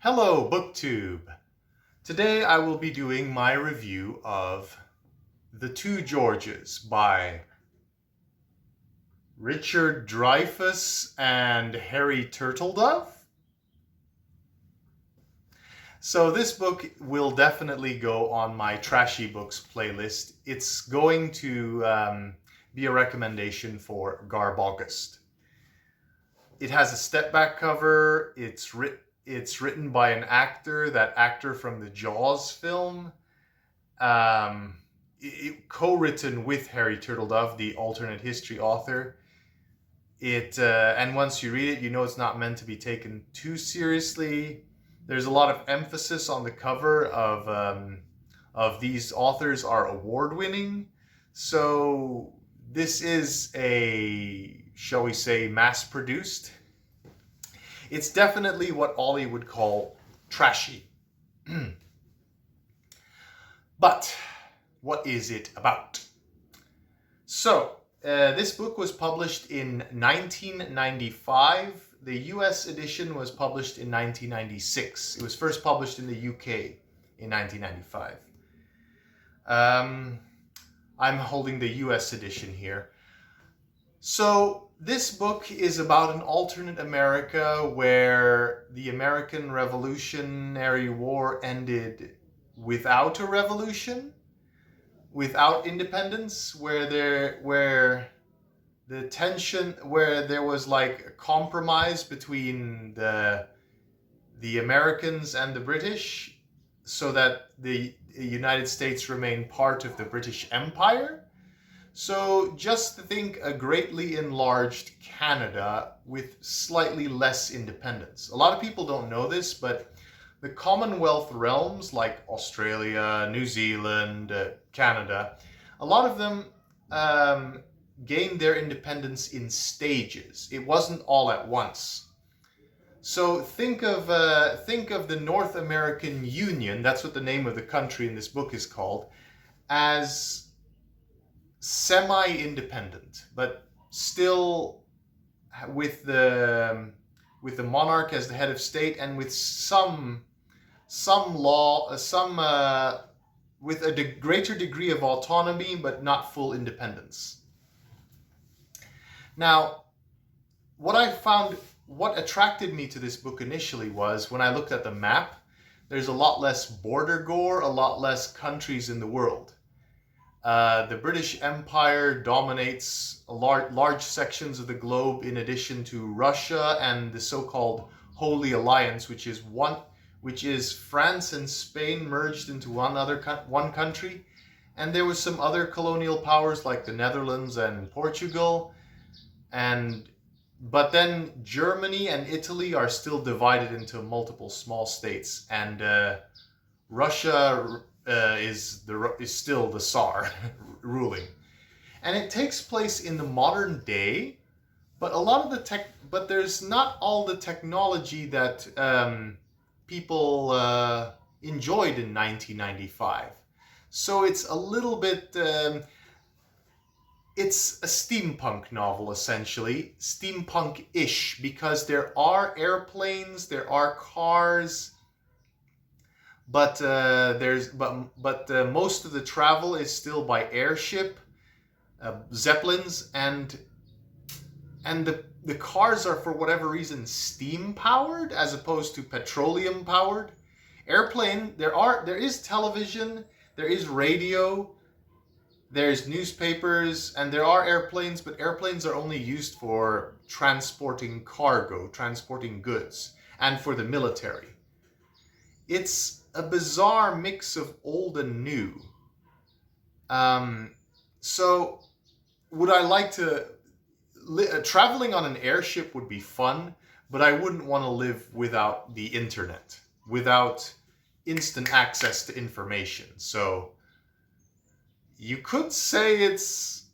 Hello, Booktube! Today I will be doing my review of The Two Georges by Richard Dreyfuss and Harry Turtledove. So this book will definitely go on my Trashy Books playlist. It's going to be a recommendation for Garb August. It has a step-back cover. It's written by an actor, that actor from the Jaws film. Co-written with Harry Turtledove, the alternate history author. And once you read it, you know it's not meant to be taken too seriously. There's a lot of emphasis on the cover of these authors are award-winning. So this is a, shall we say, mass-produced. It's definitely what Ollie would call trashy. But what is it about? So, this book was published in 1995. The US edition was published in 1996. It was first published in the UK in 1995. I'm holding the US edition here. So, this book is about an alternate America where the American Revolutionary War ended without a revolution, without independence, where there was like a compromise between the Americans and the British, so that the United States remained part of the British Empire. So just think a greatly enlarged Canada with slightly less independence. A lot of people don't know this, but the Commonwealth realms like Australia, New Zealand, Canada, a lot of them gained their independence in stages. It wasn't all at once. So think of the North American Union, that's what the name of the country in this book is called, as semi-independent, but still with the monarch as the head of state, and with some law, with a greater degree of autonomy, but not full independence. Now, what attracted me to this book initially was when I looked at the map, there's a lot less border gore, a lot less countries in the world. The British Empire dominates large sections of the globe, in addition to Russia and the so-called Holy Alliance, which is France and Spain merged into one country. And there was some other colonial powers like the Netherlands and Portugal. But then Germany and Italy are still divided into multiple small states, and Russia is still the Tsar ruling, and it takes place in the modern day. But but there's not all the technology that people enjoyed in 1995. So it's a little bit. It's a steampunk novel, essentially, steampunk-ish, because there are airplanes, there are cars. But most of the travel is still by airship, zeppelins, and the cars are, for whatever reason, steam powered as opposed to petroleum powered. Airplane, there is television, there is radio, there's newspapers, and there are airplanes, but airplanes are only used for transporting cargo, transporting goods, and for the military. It's a bizarre mix of old and new. So would I like to... traveling on an airship would be fun, but I wouldn't want to live without the internet, without instant access to information. So you could say is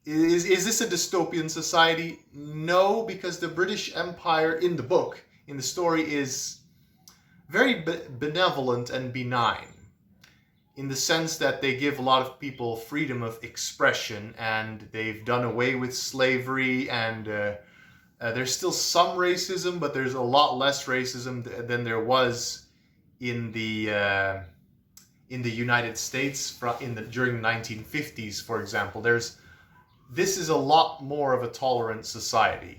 this a dystopian society? No, because the British Empire in the book, in the story, is very benevolent and benign, in the sense that they give a lot of people freedom of expression, and they've done away with slavery, and There's still some racism, but there's a lot less racism than there was in the United States during the 1950s, for example. This is a lot more of a tolerant society.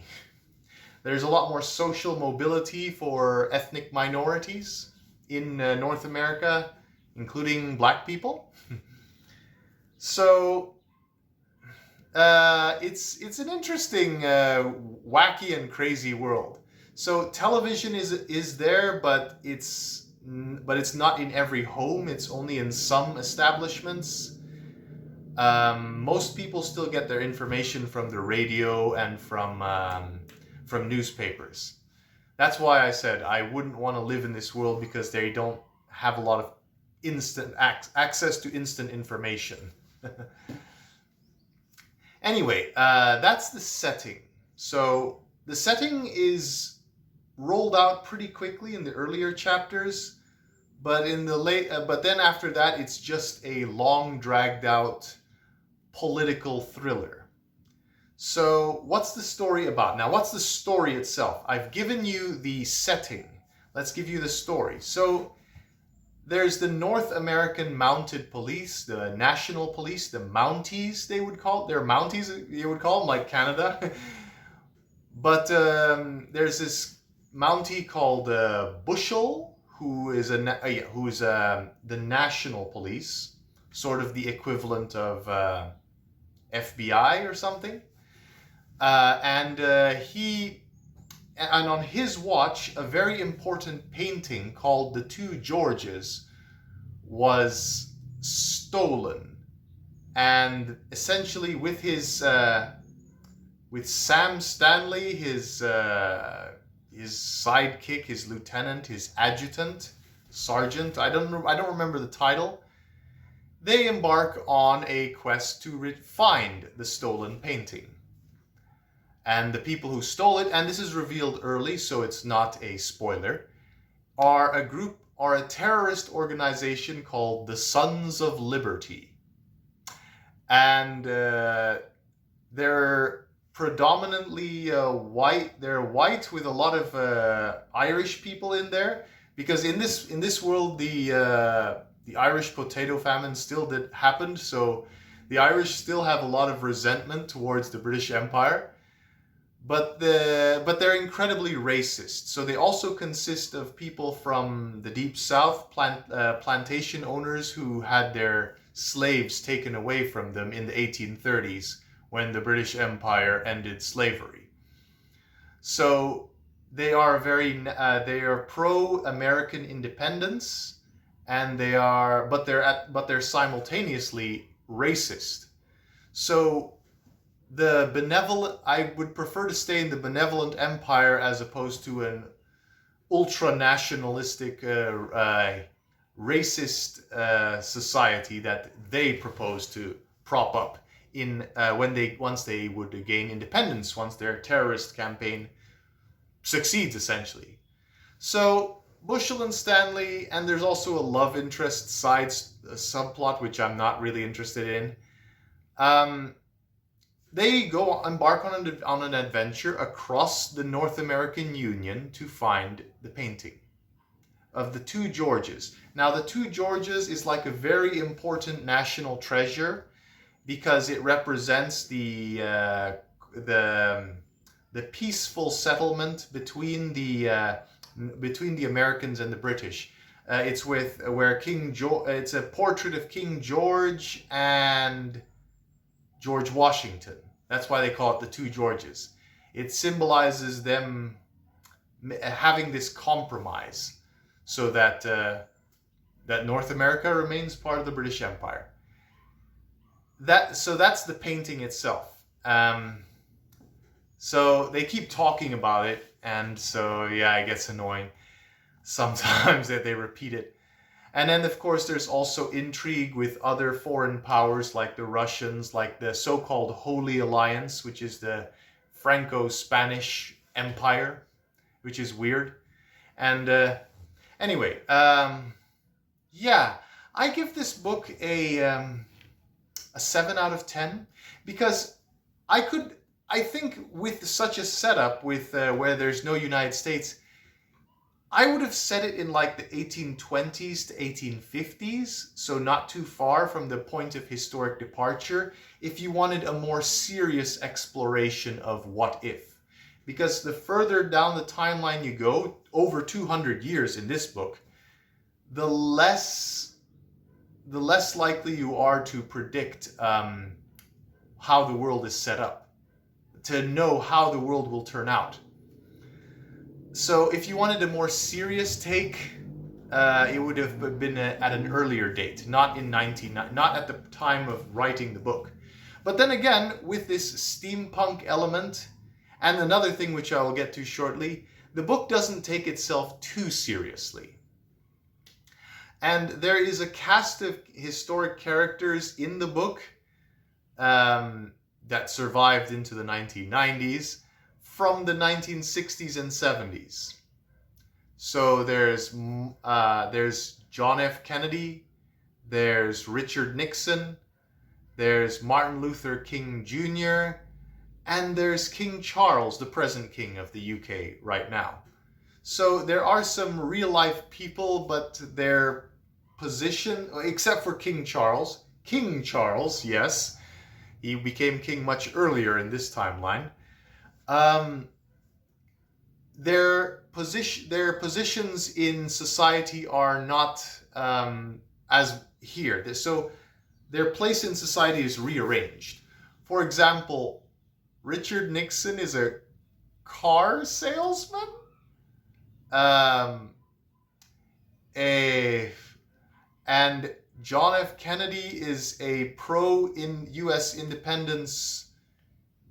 There's a lot more social mobility for ethnic minorities in North America, including black people. So it's an interesting, wacky and crazy world. So television is there, but it's not in every home. It's only in some establishments. Most people still get their information from the radio and from newspapers. That's why I said I wouldn't want to live in this world, because they don't have a lot of instant access to instant information. Anyway, that's the setting. So the setting is rolled out pretty quickly in the earlier chapters, but but then after that, it's just a long, dragged out political thriller. So what's the story about? Now, what's the story itself? I've given you the setting. Let's give you the story. So there's the North American Mounted Police, the National Police, the Mounties, they would call it. They're Mounties, you would call them, like Canada. But there's this Mountie called Bushel, who is the National Police, sort of the equivalent of FBI or something. And on his watch, a very important painting called The Two Georges was stolen. And essentially with with Sam Stanley, his sidekick, his lieutenant, his adjutant, sergeant, I don't remember the title, they embark on a quest to find the stolen painting. And the people who stole it, and this is revealed early, so it's not a spoiler, are a terrorist organization called the Sons of Liberty. And they're predominantly white. They're white with a lot of Irish people in there, because in this world the Irish potato famine still happened, so the Irish still have a lot of resentment towards the British Empire. But they're incredibly racist. So they also consist of people from the Deep South, plantation owners who had their slaves taken away from them in the 1830s when the British Empire ended slavery. So they are pro-American independence, and but they're simultaneously racist. So I would prefer to stay in the benevolent empire as opposed to an ultra-nationalistic, racist society that they propose to prop up once they would gain independence, once their terrorist campaign succeeds, essentially. So Bushel and Stanley, and there's also a love interest subplot, which I'm not really interested in. They embark on an adventure across the North American Union to find the painting of the Two Georges. Now, the Two Georges is like a very important national treasure because it represents the peaceful settlement between the Americans and the British. It's it's a portrait of King George and George Washington. That's why they call it the Two Georges. It symbolizes them having this compromise so that North America remains part of the British Empire. So that's the painting itself. So they keep talking about it, and so yeah, it gets annoying sometimes that they repeat it. And then, of course, there's also intrigue with other foreign powers like the Russians, like the so-called Holy Alliance, which is the Franco-Spanish Empire, which is weird. And anyway, yeah, I give this book a 7 out of 10 because I I think with such a setup, with where there's no United States, I would have set it in like the 1820s to 1850s, so not too far from the point of historic departure, if you wanted a more serious exploration of what if. Because the further down the timeline you go, over 200 years in this book, the less likely you are to predict how the world is set up, to know how the world will turn out. So if you wanted a more serious take, it would have been at an earlier date, not at the time of writing the book. But then again, with this steampunk element, and another thing which I will get to shortly, the book doesn't take itself too seriously. And there is a cast of historic characters in the book that survived into the 1990s from the 1960s and 70s. So there's John F. Kennedy, there's Richard Nixon, there's Martin Luther King Jr., and there's King Charles, the present king of the UK right now. So there are some real life people, but their position, except for King Charles, yes, he became king much earlier in this timeline. Their positions in society are not as here. So their place in society is rearranged. For example, Richard Nixon is a car salesman. And John F. Kennedy is a pro-US independence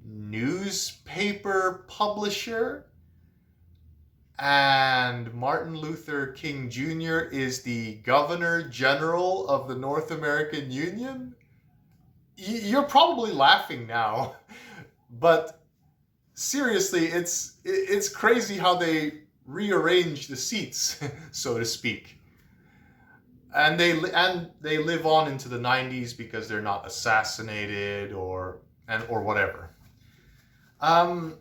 newspaper publisher. And Martin Luther King Jr. is the Governor General of the North American Union. You're probably laughing now, but seriously, it's crazy how they rearrange the seats, so to speak. And they live on into the 90s because they're not assassinated or whatever. In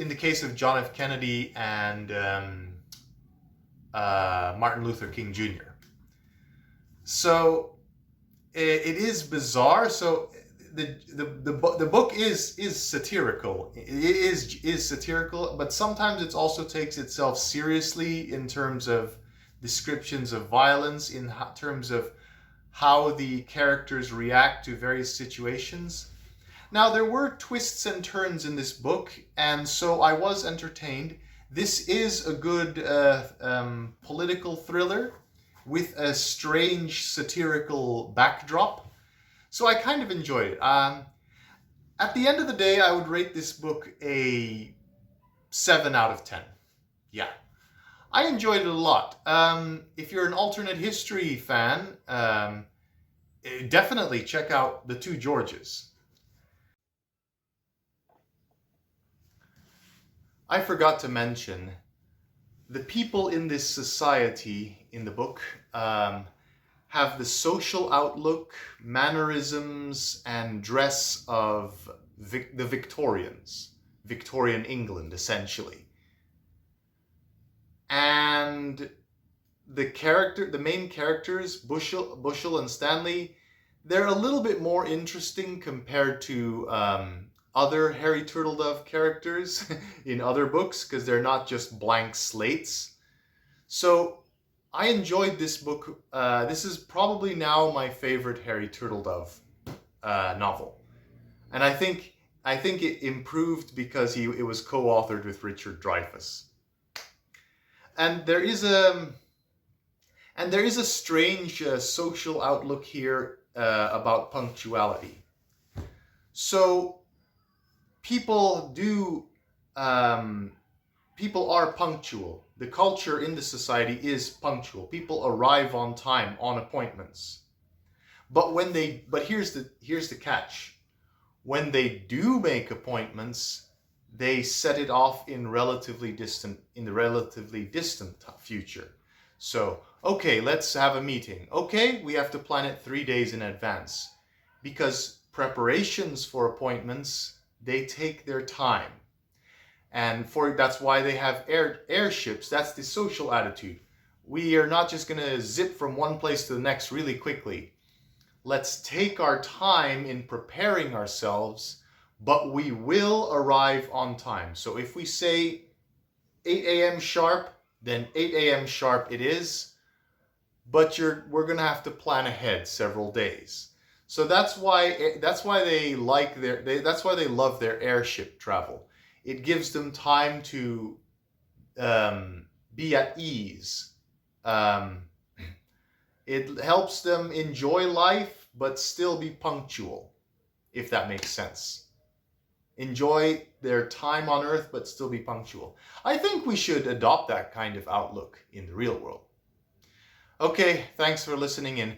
the case of John F. Kennedy and Martin Luther King Jr. So it is bizarre. So the book is satirical. It is satirical, but sometimes it also takes itself seriously in terms of descriptions of violence, in terms of how the characters react to various situations. Now, there were twists and turns in this book, and so I was entertained. This is a good political thriller with a strange satirical backdrop, so I kind of enjoyed it. At the end of the day, I would rate this book a 7 out of 10. Yeah. I enjoyed it a lot. If you're an alternate history fan, definitely check out The Two Georges. I forgot to mention, the people in this society in the book have the social outlook, mannerisms, and dress of the Victorians, Victorian England, essentially. And the main characters, Bushel and Stanley, they're a little bit more interesting compared to other Harry Turtledove characters in other books, because they're not just blank slates. So I enjoyed this book. This is probably now my favorite Harry Turtledove novel, and I think it improved because it was co-authored with Richard Dreyfuss. And there is a strange social outlook here about punctuality. So people are punctual. The culture in the society is punctual. People arrive on time on appointments. But here's the catch. When they do make appointments, they set it off in the relatively distant future. So, okay, let's have a meeting. Okay, we have to plan it 3 days in advance, because preparations for appointments They take their time. And that's why they have airships. That's the social attitude. We are not just going to zip from one place to the next really quickly. Let's take our time in preparing ourselves, but we will arrive on time. So if we say 8 a.m. sharp, then 8 a.m. sharp it is, but we're going to have to plan ahead several days. So that's why they love their airship travel. It gives them time to be at ease. It helps them enjoy life, but still be punctual, if that makes sense. Enjoy their time on Earth, but still be punctual. I think we should adopt that kind of outlook in the real world. Okay, thanks for listening in.